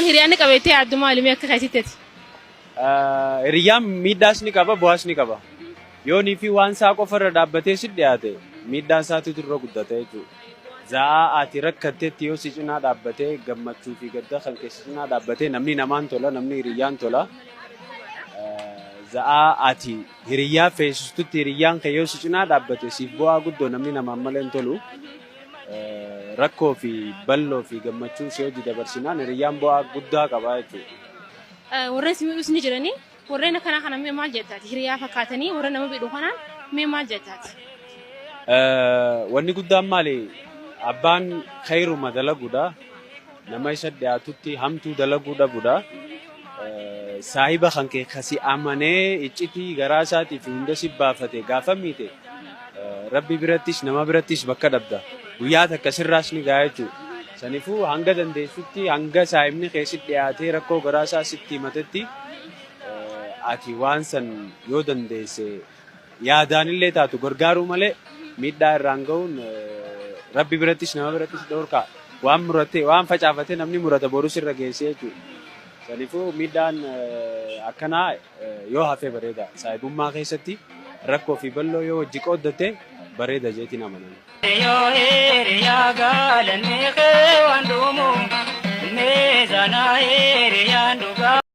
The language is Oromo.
waan hiriyaan qabeetee adduma alimee akka kaasiteeti. Hiriyaan miidhaas ni qaba bu'aas ni qaba. Yoo ni fi waan isaa qofarra dhaabbatee si dhiyaate miidhaan isaatu turre guddata jechuudha. Za'aa ati rakkatteetti yoo si cinaa dhaabbatee gammachuu fi gadda kan keessa cinaa dhaabbatee namni namaan tola namni hiriyyaan tola. Za'aa ati hiriyyaa feesistutti hiriyyaan kee yoo si cinaa dhaabbate siif bu'aa guddoo namni namaan malee hin tolu. Rakkoo fi balloo fi gammachuu si hojii dabarsinaan hiriyyaan bu'aa guddaa qaba jechuudha. Warreen si miidhus ni jiranii warreen akkanaa kana mee maal jettaati hiriyaa fakkaatanii warreen nama miidhu kanaan mee maal jettaati. Wanni guddaan maali? Abbaan khayruma dalaguudha. Nama isa dhiyaatutti hamtuu dalaguu dhabuudha. Saahiba kan kee kasi amanee iccitii garaa isaatiif hunda si baafate gaafa miite Rabbi birattis nama birattis bakka dhabda. Guyyaa takka sirraas ni ga'a jechuudha. Sanifuu hanga dandeessutti hanga saahibni keessi dhiyaatee rakkoo garaa isaa sitti himatetti ati waan san yoo dandeesse yaadaanillee taatu gargaaruu malee miidhaa irraan ga'uun Rabbi birattis nama birattis dhorkaa waan murate waan facaafatee namni murata borus irra geessee jechuudha. Sanifuu miidhaan akkanaa yoo hafee bareeda saahibummaa keessatti rakkoo fi balloo yoo wajji qooddate bareeda jeetiin amanan. Yoo hiriyaa gaalanni kee waan dhumu meezanaa hiriyaan dhugaa.